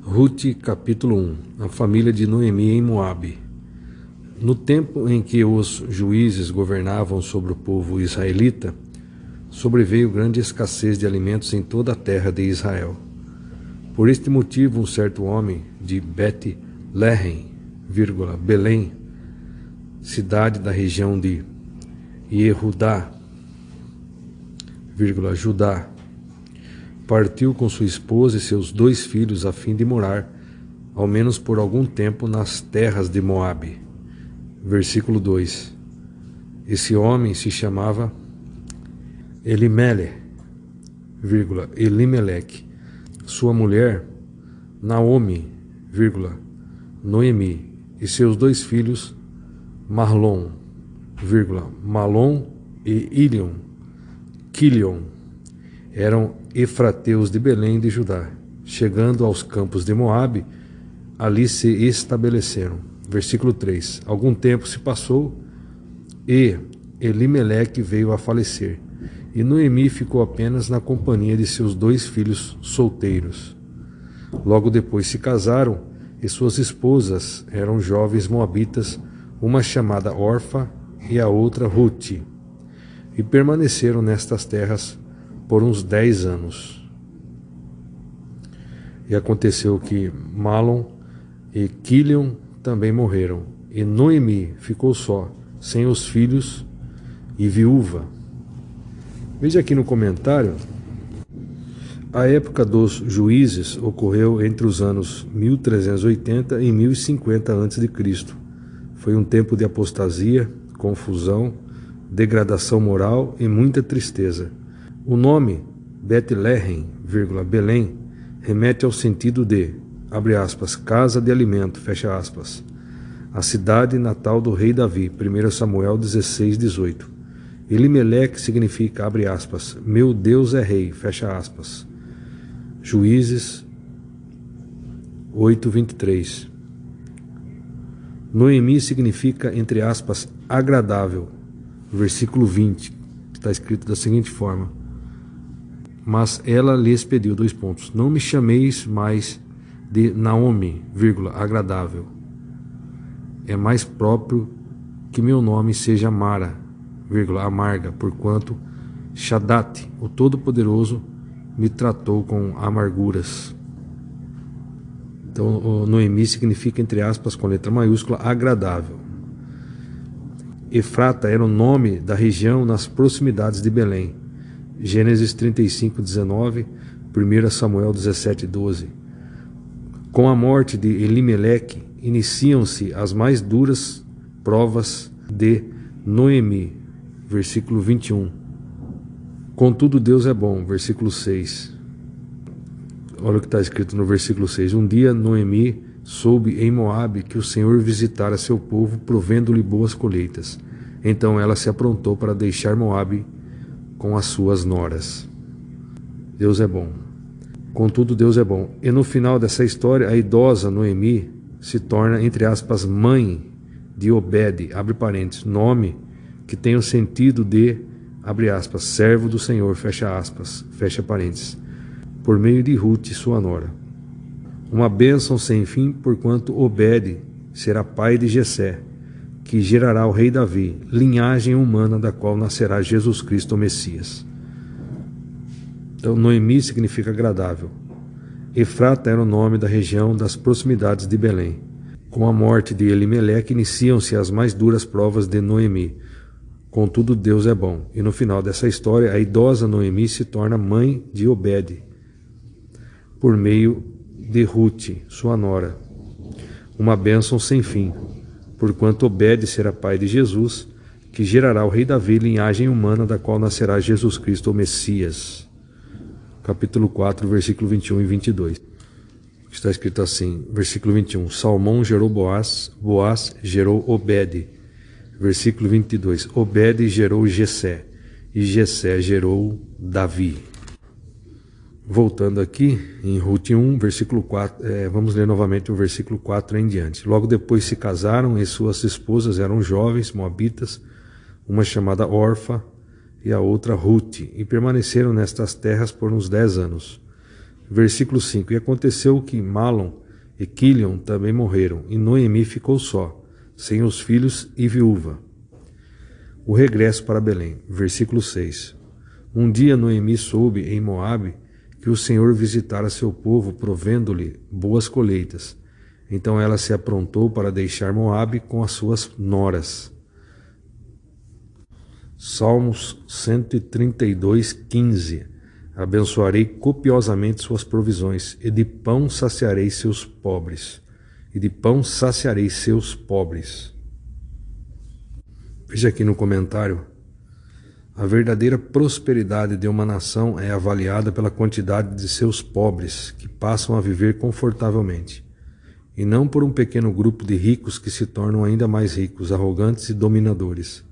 Rute, capítulo 1. A família de Noemi em Moabe. No tempo em que os juízes governavam sobre o povo israelita, sobreveio grande escassez de alimentos em toda a terra de Israel. Por este motivo, um certo homem de Bet-Lehem, Belém, cidade da região de Yehudá, Judá, partiu com sua esposa e seus 2 filhos a fim de morar, ao menos por algum tempo, nas terras de Moabe. Versículo 2. Esse homem se chamava Elimelec, sua mulher Naomi, Noemi, e seus 2 filhos Mahlon, Malom e Quilion, eram efrateus de Belém de Judá. Chegando aos campos de Moabe, ali se estabeleceram. Versículo 3. Algum tempo se passou e Elimeleque veio a falecer, e Noemi ficou apenas na companhia de seus 2 filhos solteiros. Logo depois se casaram, e suas esposas eram jovens moabitas, uma chamada Orfa e a outra Rute, e permaneceram nestas terras por uns 10 anos. E aconteceu que Malom e Quilion também morreram, e Noemi ficou só, sem os filhos e viúva. Veja aqui no comentário, a época dos juízes ocorreu entre os anos 1380 e 1050 a.C. Foi um tempo de apostasia, confusão, degradação moral e muita tristeza. O nome Bet-Lehem, Belém, remete ao sentido de, abre aspas, casa de alimento, fecha aspas, a cidade natal do rei Davi, 1 Samuel 16:18. Elimeleque significa, abre aspas, meu Deus é rei, fecha aspas. Juízes 8:23. Noemi significa, entre aspas, agradável. Versículo 20, que está escrito da seguinte forma: mas ela lhes pediu, 2 pontos, não me chameis mais de Naomi, agradável. É mais próprio que meu nome seja Mara, amarga, porquanto Shaddai, o Todo-Poderoso, me tratou com amarguras. Então, Noemi significa, entre aspas, com letra maiúscula, agradável. Efrata era o nome da região nas proximidades de Belém. Gênesis 35:19, 1 Samuel 17:12. Com a morte de Elimeleque, iniciam-se as mais duras provas de Noemi. Versículo 21. Contudo, Deus é bom. Versículo 6. Olha o que está escrito no versículo 6. Um dia Noemi soube em Moabe que o Senhor visitara seu povo, provendo-lhe boas colheitas. Então ela se aprontou para deixar Moabe com as suas noras. Deus é bom. Contudo, Deus é bom. E no final dessa história, a idosa Noemi se torna, entre aspas, mãe de Obed, abre parênteses, nome que tem o sentido de, abre aspas, servo do Senhor, fecha aspas, fecha parênteses, por meio de Rute, sua nora. Uma bênção sem fim, porquanto Obed será pai de Jessé, que gerará o rei Davi, linhagem humana da qual nascerá Jesus Cristo, o Messias. Então, Noemi significa agradável. Efrata era o nome da região das proximidades de Belém. Com a morte de Elimeleque, iniciam-se as mais duras provas de Noemi. Contudo, Deus é bom. E no final dessa história, a idosa Noemi se torna mãe de Obed, por meio de Rute, sua nora. Uma bênção sem fim, porquanto Obed será pai de Jesus, que gerará o rei Davi, linhagem humana da qual nascerá Jesus Cristo, o Messias. Capítulo 4, versículo 21 e 22. Está escrito assim, versículo 21. Salmão gerou Boaz, Boaz gerou Obed. Versículo 22. Obed gerou Jessé, e Jessé gerou Davi. Voltando aqui, em Rute 1, versículo 4, vamos ler novamente o versículo 4 em diante. Logo depois se casaram, e suas esposas eram jovens moabitas, uma chamada Orfa e a outra Rute, e permaneceram nestas terras por uns 10 anos. Versículo 5. E aconteceu que Malom e Quilion também morreram, e Noemi ficou só, sem os filhos e viúva. O regresso para Belém. Versículo 6. Um dia Noemi soube em Moabe que o Senhor visitara seu povo, provendo-lhe boas colheitas. Então ela se aprontou para deixar Moabe com as suas noras. Salmos 132, 15. Abençoarei copiosamente suas provisões, e de pão saciarei seus pobres. E de pão saciarei seus pobres. Veja aqui no comentário. A verdadeira prosperidade de uma nação é avaliada pela quantidade de seus pobres que passam a viver confortavelmente, e não por um pequeno grupo de ricos que se tornam ainda mais ricos, arrogantes e dominadores.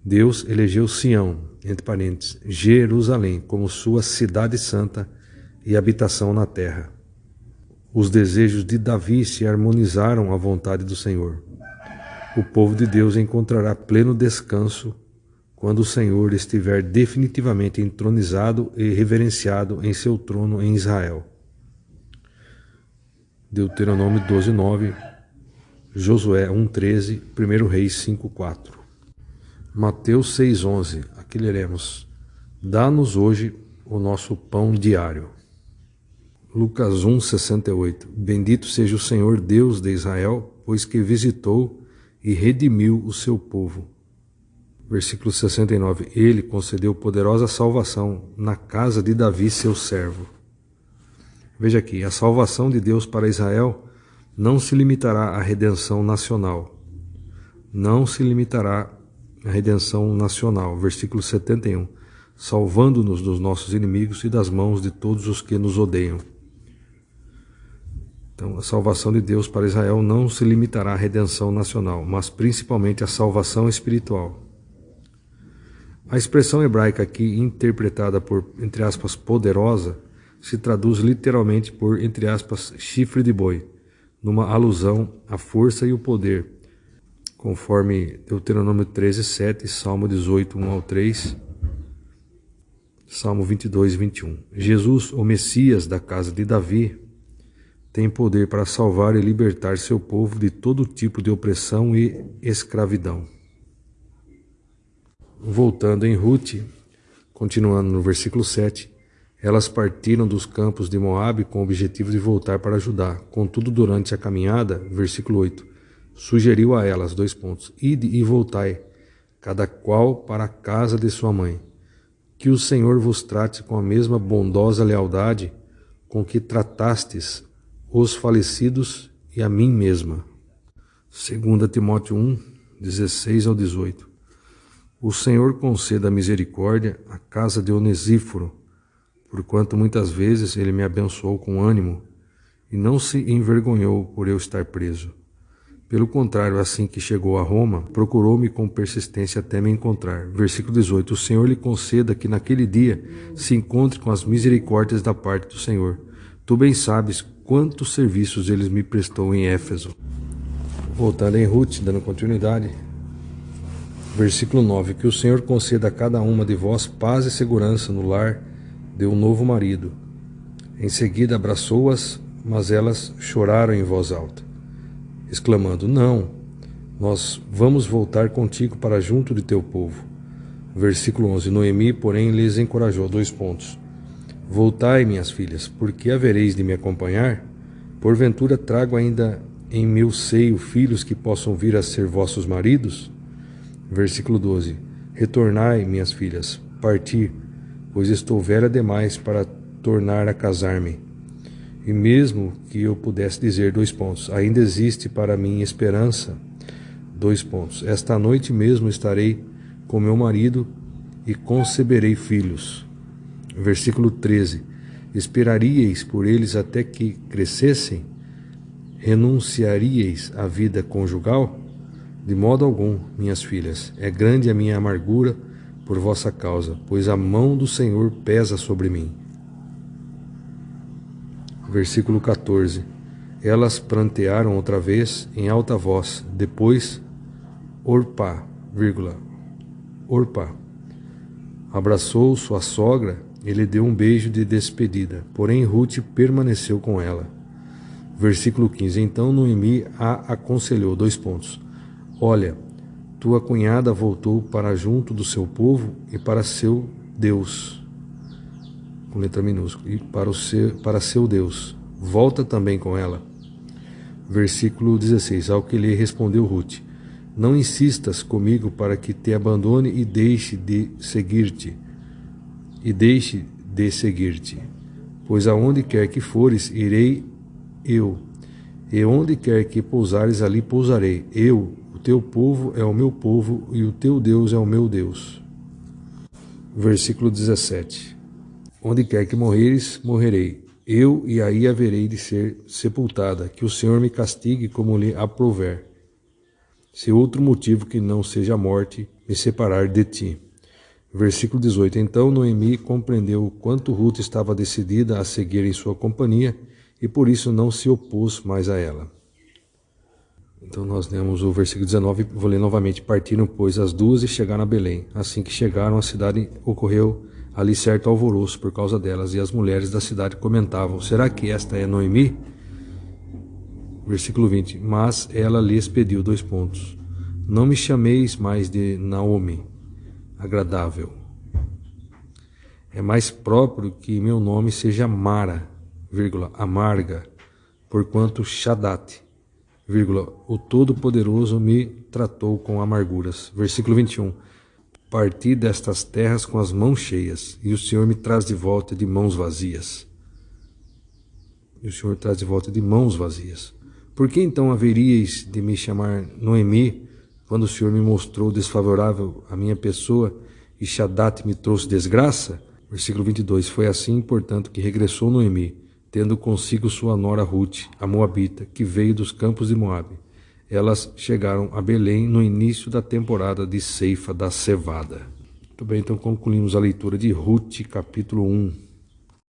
Deus elegeu Sião, entre parênteses, Jerusalém, como sua cidade santa e habitação na terra. Os desejos de Davi se harmonizaram à vontade do Senhor. O povo de Deus encontrará pleno descanso quando o Senhor estiver definitivamente entronizado e reverenciado em seu trono em Israel. Deuteronômio 12:9, Josué 1:13, 1 Reis 5:4. Mateus 6:11, aqui leremos: Dá-nos hoje o nosso pão diário. Lucas 1:68, Bendito seja o Senhor Deus de Israel, pois que visitou e redimiu o seu povo. Versículo 69, Ele concedeu poderosa salvação na casa de Davi, seu servo. Veja aqui, a salvação de Deus para Israel não se limitará à redenção nacional. Não se limitará à redenção nacional. Versículo 71, salvando-nos dos nossos inimigos e das mãos de todos os que nos odeiam. Então, a salvação de Deus para Israel não se limitará à redenção nacional, mas principalmente à salvação espiritual. A expressão hebraica aqui, interpretada por, entre aspas, poderosa, se traduz literalmente por, entre aspas, chifre de boi, numa alusão à força e o poder, conforme Deuteronômio 13:7, Salmo 18, 1 ao 3, Salmo 22, 21. Jesus, o Messias da casa de Davi, tem poder para salvar e libertar seu povo de todo tipo de opressão e escravidão. Voltando em Rute, continuando no versículo 7, elas partiram dos campos de Moabe com o objetivo de voltar para Judá. Contudo, durante a caminhada, versículo 8, sugeriu a elas, Ide e voltai, cada qual para a casa de sua mãe. Que o Senhor vos trate com a mesma bondosa lealdade com que tratastes os falecidos e a mim mesma. 2 Timóteo 1, 16 ao 18. O Senhor conceda misericórdia à casa de Onesíforo, porquanto muitas vezes ele me abençoou com ânimo e não se envergonhou por eu estar preso. Pelo contrário, assim que chegou a Roma, procurou-me com persistência até me encontrar. Versículo 18. O Senhor lhe conceda que naquele dia se encontre com as misericórdias da parte do Senhor. Tu bem sabes quantos serviços ele me prestou em Éfeso. Voltando em Rute, dando continuidade. Versículo 9, que o Senhor conceda a cada uma de vós paz e segurança no lar de um novo marido. Em seguida abraçou-as, mas elas choraram em voz alta, exclamando, não, nós vamos voltar contigo para junto de teu povo. Versículo 11, Noemi, porém, lhes encorajou, Voltai, minhas filhas, porque havereis de me acompanhar? Porventura trago ainda em meu seio filhos que possam vir a ser vossos maridos? Versículo 12. Retornai, minhas filhas, parti, pois estou velha demais para tornar a casar-me. E mesmo que eu pudesse dizer, ainda existe para mim esperança, esta noite mesmo estarei com meu marido e conceberei filhos. Versículo 13. Esperaríeis por eles até que crescessem? Renunciaríeis à vida conjugal? De modo algum, minhas filhas, é grande a minha amargura por vossa causa, pois a mão do Senhor pesa sobre mim. Versículo 14. Elas prantearam outra vez em alta voz, depois Orpá abraçou sua sogra Ele deu um beijo de despedida, porém Ruth permaneceu com ela. Versículo 15. Então Noemi a aconselhou, olha, tua cunhada voltou para junto do seu povo e para seu Deus, com letra minúscula, e para seu Deus. Volta também com ela. Versículo 16. Ao que lhe respondeu Ruth, não insistas comigo para que te abandone e deixe de seguir-te. Pois aonde quer que fores, irei eu, e onde quer que pousares, ali pousarei. Eu, o teu povo é o meu povo, e o teu Deus é o meu Deus. Versículo 17. Onde quer que morreres, morrerei. Eu e aí haverei de ser sepultada, que o Senhor me castigue como lhe aprouver, se outro motivo que não seja a morte me separar de ti. Versículo 18. Então Noemi compreendeu o quanto Ruth estava decidida a seguir em sua companhia, e por isso não se opôs mais a ela. Então nós lemos o versículo 19, vou ler novamente. Partiram, pois, as duas e chegaram a Belém. Assim que chegaram à cidade, ocorreu ali certo alvoroço por causa delas, e as mulheres da cidade comentavam, será que esta é Noemi? Versículo 20, mas ela lhes pediu, não me chameis mais de Naomi, agradável. É mais próprio que meu nome seja Mara, amarga, porquanto Shaddate, o Todo-Poderoso me tratou com amarguras. Versículo 21, parti destas terras com as mãos cheias, e o Senhor me traz de volta de mãos vazias. Por que então haveríeis de me chamar Noemi, quando o Senhor me mostrou desfavorável a minha pessoa, e Shaddate me trouxe desgraça? Versículo 22, foi assim, portanto, que regressou Noemi, tendo consigo sua nora Ruth, a Moabita, que veio dos campos de Moabe. Elas chegaram a Belém no início da temporada de ceifa da cevada. Muito bem, então concluímos a leitura de Ruth, capítulo 1.